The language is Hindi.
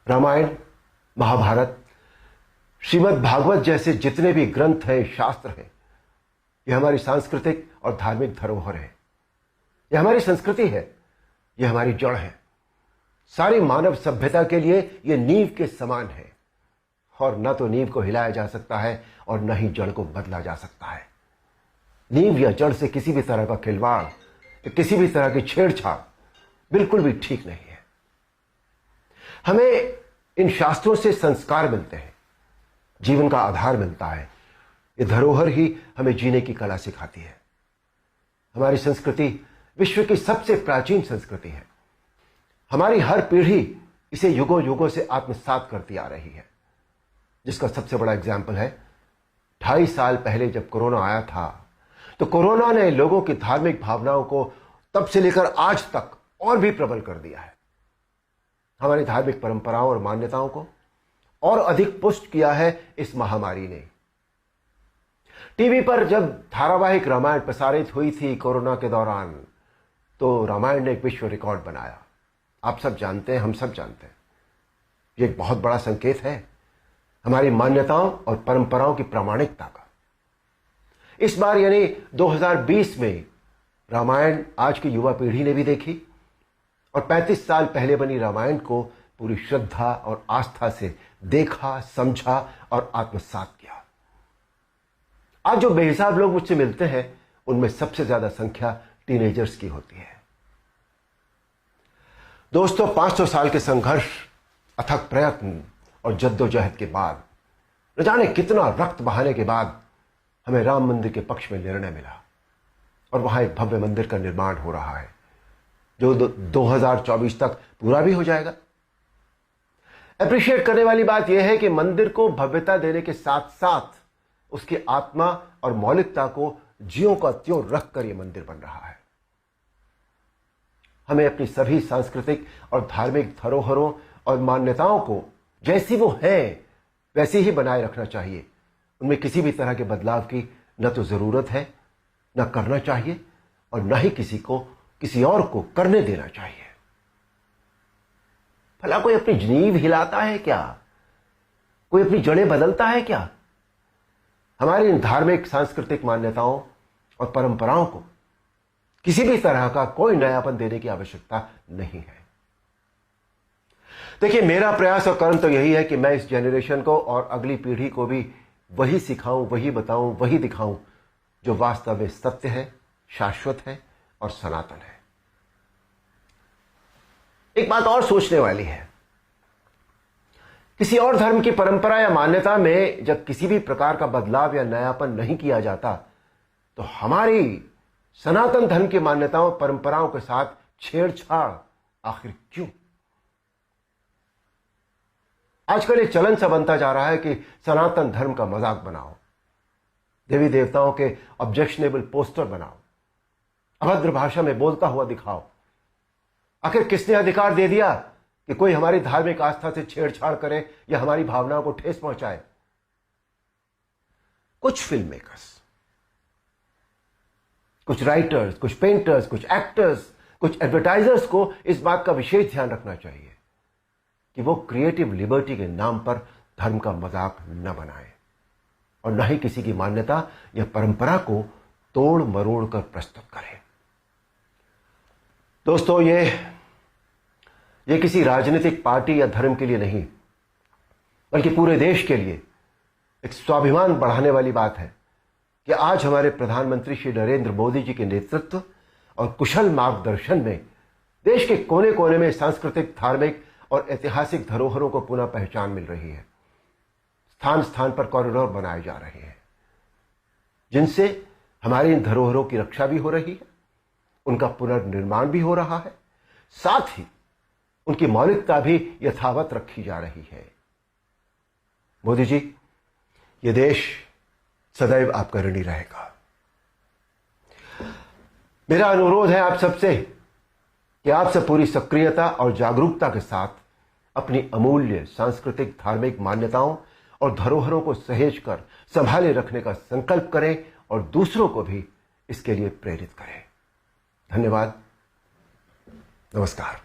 रामायण, महाभारत, श्रीमद् भागवत जैसे जितने भी ग्रंथ हैं, शास्त्र हैं, ये हमारी सांस्कृतिक और धार्मिक धरोहर है। यह हमारी संस्कृति है, यह हमारी जड़ है। सारी मानव सभ्यता के लिए यह नींव के समान है और न तो नींव को हिलाया जा सकता है और न ही जड़ को बदला जा सकता है। नींव या जड़ से किसी भी तरह का खिलवाड़, किसी भी तरह की छेड़छाड़ बिल्कुल भी ठीक नहीं है। हमें इन शास्त्रों से संस्कार मिलते हैं, जीवन का आधार मिलता है। ये धरोहर ही हमें जीने की कला सिखाती है। हमारी संस्कृति विश्व की सबसे प्राचीन संस्कृति है। हमारी हर पीढ़ी इसे युगों युगों से आत्मसात करती आ रही है, जिसका सबसे बड़ा एग्जाम्पल है 2.5 साल पहले जब कोरोना आया था, तो कोरोना ने लोगों की धार्मिक भावनाओं को तब से लेकर आज तक और भी प्रबल कर दिया है। हमारी धार्मिक परंपराओं और मान्यताओं को और अधिक पुष्ट किया है इस महामारी ने। टीवी पर जब धारावाहिक रामायण प्रसारित हुई थी कोरोना के दौरान, तो रामायण ने एक विश्व रिकॉर्ड बनाया। आप सब जानते हैं, हम सब जानते हैं, ये एक बहुत बड़ा संकेत है हमारी मान्यताओं और परंपराओं की प्रामाणिकता का। इस बार यानी 2020 में रामायण आज की युवा पीढ़ी ने भी देखी और 35 साल पहले बनी रामायण को पूरी श्रद्धा और आस्था से देखा, समझा और आत्मसात किया। आज जो बेहिसाब लोग मुझसे मिलते हैं, उनमें सबसे ज्यादा संख्या टीनेजर्स की होती है। दोस्तों, 500 साल के संघर्ष, अथक प्रयत्न और जद्दोजहद के बाद, न जाने कितना रक्त बहाने के बाद हमें राम मंदिर के पक्ष में निर्णय मिला और वहां एक भव्य मंदिर का निर्माण हो रहा है, जो 2024 तक पूरा भी हो जाएगा। अप्रिशिएट करने वाली बात यह है कि मंदिर को भव्यता देने के साथ साथ उसकी आत्मा और मौलिकता को ज्यों का त्यों रखकर यह मंदिर बन रहा है। हमें अपनी सभी सांस्कृतिक और धार्मिक धरोहरों और मान्यताओं को जैसी वो है वैसी ही बनाए रखना चाहिए। उनमें किसी भी तरह के बदलाव की न तो जरूरत है, न करना चाहिए और न ही किसी और को करने देना चाहिए। भला कोई अपनी नींव हिलाता है क्या? कोई अपनी जड़ें बदलता है क्या? हमारी इन धार्मिक सांस्कृतिक मान्यताओं और परंपराओं को किसी भी तरह का कोई नयापन देने की आवश्यकता नहीं है। देखिए, मेरा प्रयास और कर्म तो यही है कि मैं इस जनरेशन को और अगली पीढ़ी को भी वही सिखाऊं, वही बताऊं, वही दिखाऊं जो वास्तव में सत्य है, शाश्वत है और सनातन है। एक बात और सोचने वाली है, किसी और धर्म की परंपरा या मान्यता में जब किसी भी प्रकार का बदलाव या नयापन नहीं किया जाता, तो हमारी सनातन धर्म की मान्यताओं परंपराओं के साथ छेड़छाड़ आखिर क्यों? आजकल एक चलन सा बनता जा रहा है कि सनातन धर्म का मजाक बनाओ, देवी देवताओं के ऑब्जेक्शनेबल पोस्टर बनाओ, अभद्र भाषा में बोलता हुआ दिखाओ। आखिर किसने अधिकार दे दिया कि कोई हमारी धार्मिक आस्था से छेड़छाड़ करे या हमारी भावनाओं को ठेस पहुंचाए? कुछ फिल्म मेकर्स, कुछ राइटर्स, कुछ पेंटर्स, कुछ एक्टर्स, कुछ एडवर्टाइजर्स को इस बात का विशेष ध्यान रखना चाहिए कि वो क्रिएटिव लिबर्टी के नाम पर धर्म का मजाक न बनाए और न ही किसी की मान्यता या परंपरा को तोड़ मरोड़ कर प्रस्तुत करें। दोस्तों, ये किसी राजनीतिक पार्टी या धर्म के लिए नहीं, बल्कि पूरे देश के लिए एक स्वाभिमान बढ़ाने वाली बात है कि आज हमारे प्रधानमंत्री श्री नरेंद्र मोदी जी के नेतृत्व और कुशल मार्गदर्शन में देश के कोने कोने में सांस्कृतिक, धार्मिक और ऐतिहासिक धरोहरों को पुनः पहचान मिल रही है। स्थान स्थान पर कॉरिडोर बनाए जा रहे हैं, जिनसे हमारी इन धरोहरों की रक्षा भी हो रही है, उनका पुनर्निर्माण भी हो रहा है, साथ ही उनकी मौलिकता भी यथावत रखी जा रही है। मोदी जी, ये देश सदैव आपका ऋणी रहेगा। मेरा अनुरोध है आप सबसे कि आप सब पूरी सक्रियता और जागरूकता के साथ अपनी अमूल्य सांस्कृतिक, धार्मिक मान्यताओं और धरोहरों को सहेज कर संभाले रखने का संकल्प करें और दूसरों को भी इसके लिए प्रेरित करें। धन्यवाद। नमस्कार।